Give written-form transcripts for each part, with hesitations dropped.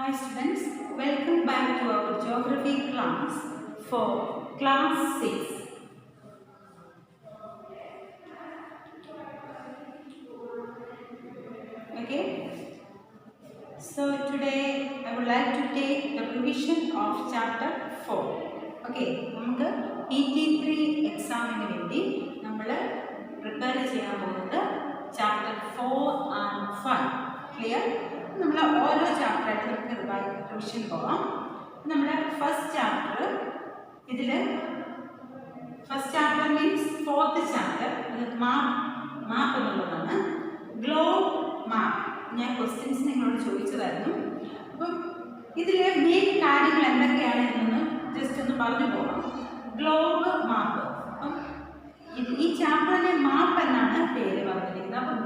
Hi students, welcome back to our geography class for class 6. Okay, so today I would like to take the revision of chapter 4. Okay, നമുക്ക് PT3 എക്സാമിന് വേണ്ടി നമ്മൾ prepare ചെയ്യാൻ പോകുന്നത് chapter 4 and 5. Clear? നമ്മൾ ഓരോ ചാപ്റ്ററായിട്ട് നമുക്ക് revision പോകാം. നമ്മുടെ ഫസ്റ്റ് ചാപ്റ്റർ ഇതിൽ first chapter means fourth chapter map എന്നുള്ളതാണ്. ഗ്ലോബ് മാപ്പ് ഞാൻ ക്വസ്റ്റ്യൻസ് നിങ്ങളോട് ചോദിച്ചതായിരുന്നു. അപ്പം ഇതിലെ മെയിൻ കാര്യങ്ങൾ എന്തൊക്കെയാണ് എന്നൊന്ന് ജസ്റ്റ് ഒന്ന് പറഞ്ഞു പോകാം. ഗ്ലോബ് മാപ്പ്, അപ്പം ഈ ചാപ്റ്ററിൻ്റെ മാപ്പ് എന്നാണ് പേര് പറഞ്ഞിരിക്കുന്നത്. അപ്പം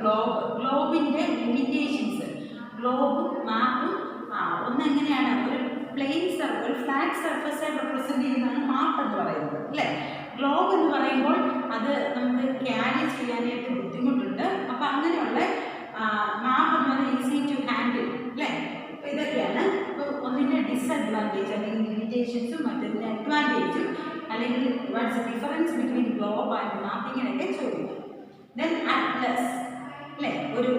ഗ്ലോബിൻ്റെ ലിമിറ്റേഷൻസ്, ഗ്ലോബും മാപ്പും ഒന്നെങ്ങനെയാണ് ഒരു plain surface, flat surface represent ചെയ്യുന്നതാണ് മാപ്പ് എന്ന് പറയുന്നത് അല്ലേ. ഗ്ലോബ് എന്ന് പറയുമ്പോൾ അത് നമുക്ക് ക്യാരി ചെയ്യാനായിട്ട് ബുദ്ധിമുട്ടുണ്ട്. അപ്പം അങ്ങനെയുള്ള മാപ്പ് എന്ന് പറഞ്ഞാൽ ഈസി ടു ഹാൻഡിൽ അല്ലേ. അപ്പോൾ ഇതൊക്കെയാണ് ഇപ്പോൾ ഒന്നിൻ്റെ ഡിസഡ്വാൻറ്റേജ് അല്ലെങ്കിൽ ലിമിറ്റേഷൻസും മറ്റൊന്നിൻ്റെ അഡ്വാൻറ്റേജും അല്ലെങ്കിൽ what's difference between globe and map ഇങ്ങനെയൊക്കെ ചോദിക്കും. ദെൻ അറ്റ്ലസ് അല്ലേ, ഒരു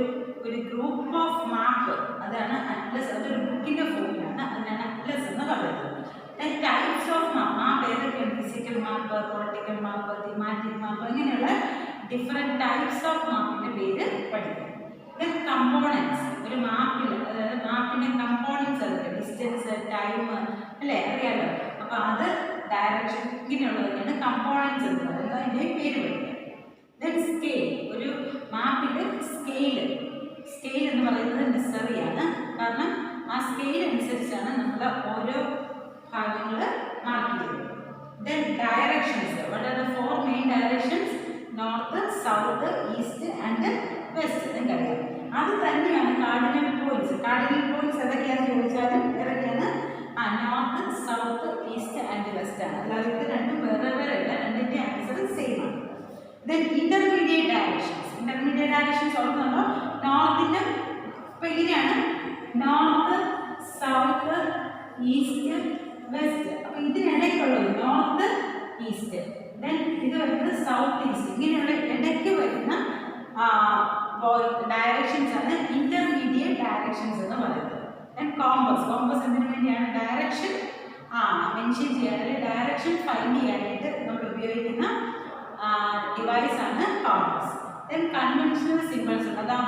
ഗ്രൂപ്പ് ഓഫ് മാപ്പ്, അതാണ് അറ്റ്ലസ്. അതൊരു ബുക്കിൻ്റെ ഫോമിലാണ്, അതിനാണ് അറ്റ്ലസ് എന്ന് പറയുന്നത്. ദെൻ ടൈപ്സ് ഓഫ് മാപ്പ് ഏതൊക്കെയാണ്? Physical map, political map, thematic map, ഇങ്ങനെയുള്ള ഡിഫറെൻറ്റ് ടൈപ്സ് ഓഫ് മാപ്പിൻ്റെ പേര് പഠിക്കും. ദെൻ കമ്പോണൻസ്, ഒരു മാപ്പിൽ അതായത് മാപ്പിൻ്റെ കമ്പോണൻസ് അതൊക്കെ ഡിസ്റ്റൻസ്, ടൈം അല്ലേ, അറിയാലോ. അപ്പോൾ അത് ഡയറക്ഷൻ ഇങ്ങനെയുള്ളതൊക്കെയാണ് കമ്പോണൻസ് എന്ന് പറയുന്നത്, അതിൻ്റെ പേര് പഠിക്കുക. ദെൻ സ്കെയിൽ, ഒരു മാപ്പിൽ സ്കെയിൽ എന്ന് പറയുന്നത് നെസറിയാണ്. കാരണം ആ സ്കെയിൽ അനുസരിച്ചാണ് നമ്മൾ ഓരോ ഭാഗങ്ങൾ മാർക്ക് ചെയ്യുന്നത്. Then directions, what are the 4 main directions? North, south, east and west. നിങ്ങൾക്കറിയാം. അത് തന്നെയാണ് കാർഡിനൽ പോയിന്റ്സ്. കാർഡിനൽ പോയിന്റ്സ് ഏതൊക്കെയാണെന്ന് ചോദിച്ചാലും ഏതൊക്കെയാണ്? North, south, east and west ആണ്. അല്ലാതെ ഇത് രണ്ടും വേറെ വേറെ അല്ല, രണ്ടിൻ്റെ ആൻസർ സെയിം ആണ്. ദെൻ ഇന്റർമീഡിയറ്റ് ഡയറക്ഷൻസ് ഓർക്കുന്നുണ്ടോ? നോർത്തിൻ്റെ ഇപ്പം എങ്ങനെയാണ്? North, south, east, west. അപ്പം ഇതിനിടയ്ക്കുള്ളത് നോർത്ത്, ഈസ്റ്റ്. ദെൻ ഇത് വരുന്നത് സൗത്ത്, ഈസ്റ്റ്. ഇങ്ങനെയുള്ള ഇടയ്ക്ക് വരുന്ന ഡയറക്ഷൻസ് ആണ് ഇന്റർമീഡിയറ്റ് ഡയറക്ഷൻസ് എന്ന് പറയുന്നത്. ദെൻ കോമ്പസ് എന്തിനു വേണ്ടിയാണ്? ഡയറക്ഷൻ മെൻഷൻ ചെയ്യാൻ, അല്ലെങ്കിൽ ഡയറക്ഷൻ ഫൈൻഡ് ചെയ്യാനായിട്ട് നമ്മൾ ഉപയോഗിക്കുന്ന ഡിവൈസ് ആണ് കോമ്പസ്. ദെൻ കൺവെൻഷണൽ സിമ്പിൾസ് ഉണ്ട്. അത് ആ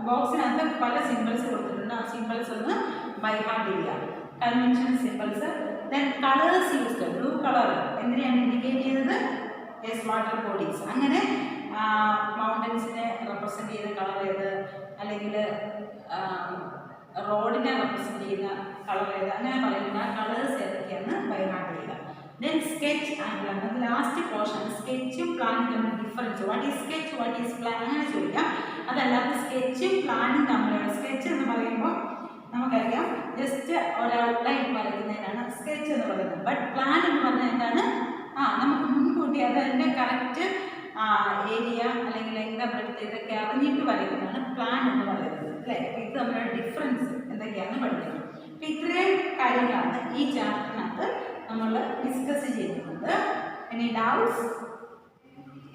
ബോക്സിനകത്ത് പല സിമ്പിൾസ് കൊടുത്തിട്ടുണ്ട്. ആ സിമ്പിൾസ് ഒന്ന് ബൈ ഹാർട്ട് ചെയ്യുക, conventional symbols. Then colours used, blue colour എന്തിനാണ് ഇൻഡിക്കേറ്റ് ചെയ്തത്? Yes, water bodies. അങ്ങനെ മൗണ്ടൻസിനെ റെപ്രസെൻ്റ് ചെയ്യുന്ന കളർ ഏത്, അല്ലെങ്കിൽ റോഡിനെ റെപ്രസെൻ്റ് ചെയ്യുന്ന കളർ ഏത്, അങ്ങനെ പറയുന്ന കളേഴ്സ് ഏതൊക്കെയാണ് ബൈ ഹാർട്ട് ചെയ്യുക. ദെൻ സ്കെച്ച് ആൻഡ് പ്ലാൻ, അത് ലാസ്റ്റ് പോർഷൻ. സ്കെച്ചും പ്ലാനും തമ്മിൽ difference, what is sketch, what is plan, അങ്ങനെ ചോദിക്കാം. അതല്ലാതെ സ്കെച്ചും പ്ലാനും തമ്മിലുള്ള, സ്കെച്ച് എന്ന് പറയുമ്പോൾ നമുക്കറിയാം ജസ്റ്റ് ഒരു ഔട്ട്ലൈൻ വരയ്ക്കുന്നതിനാണ് സ്കെച്ച് എന്ന് പറയുന്നത്. ബട്ട് പ്ലാൻ എന്ന് പറഞ്ഞാൽ എന്താണ്? നമുക്ക് മുൻകൂട്ടി അതിൻ്റെ കറക്റ്റ് ഏരിയ അല്ലെങ്കിൽ എന്താ ബ്രെഡ്ത്ത് ഇതൊക്കെ അറിഞ്ഞിട്ട് വരയ്ക്കുന്നതാണ് പ്ലാൻ എന്ന് പറയുന്നത് അല്ലേ. ഇത് തമ്മിലുള്ള ഡിഫറൻസ് എന്തൊക്കെയാണെന്ന് പഠിക്കണം. അപ്പം ഇത്രയും കാര്യങ്ങളാണ് ഈ ചാപ്റ്ററിനകത്ത് നമ്മൾ ഡിസ്കസ് ചെയ്യുന്നത്. Any doubts?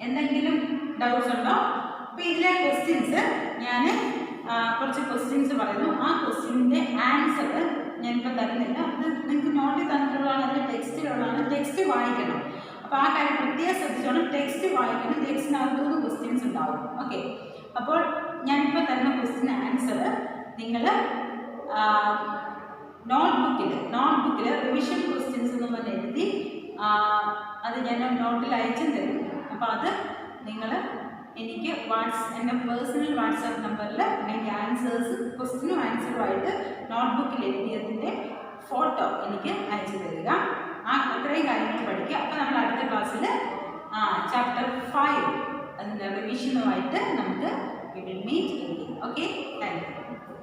എന്തെങ്കിലും ഡൗട്ട്സ് ഉണ്ടോ? അപ്പോൾ ഇതിലെ ക്വസ്റ്റ്യൻസ് ഞാൻ കുറച്ച് ക്വസ്റ്റ്യൻസ് പറയുന്നു. ആ ക്വസ്റ്റ്യൻ്റെ ആൻസർ ഞാനിപ്പോൾ തരുന്നില്ല. അത് നിങ്ങൾക്ക് നോട്ടിൽ തന്നിട്ടുള്ളതാണ്, അതിൻ്റെ ടെക്സ്റ്റിലുള്ളതാണ്. ടെക്സ്റ്റ് വായിക്കണം. അപ്പോൾ ആ കാര്യം പ്രത്യേകം ശ്രദ്ധിച്ചോണം. ടെക്സ്റ്റ് വായിക്കണം. ടെക്സ്റ്റിനകത്തുനിന്ന് ക്വസ്റ്റ്യൻസ് ഉണ്ടാവും. ഓക്കെ, അപ്പോൾ ഞാനിപ്പോൾ തരുന്ന ക്വസ്റ്റ്യൻ ആൻസർ നിങ്ങൾ നോട്ട്ബുക്കിൽ റിവിഷൻ ക്വസ്റ്റ്യൻസ് എന്ന് പറഞ്ഞ് എഴുതി അത് ഞാൻ നോട്ടിൽ അയച്ചും തരും. അപ്പോൾ അത് നിങ്ങൾ എനിക്ക് എൻ്റെ പേഴ്സണൽ വാട്സാപ്പ് നമ്പറിൽ അതിൻ്റെ ആൻസേഴ്സ്, ക്വസ്റ്റ്യനും ആൻസറുമായിട്ട് നോട്ട്ബുക്കിൽ എഴുതിയതിൻ്റെ ഫോട്ടോ എനിക്ക് അയച്ചു തരിക. അത്രയും കാര്യങ്ങൾ പഠിക്കുക. അപ്പോൾ നമ്മൾ അടുത്ത ക്ലാസ്സിൽ ചാപ്റ്റർ 5 അതിൻ്റെ റിവിഷനുമായിട്ട് നമുക്ക് we will meet again. Okay, thank you.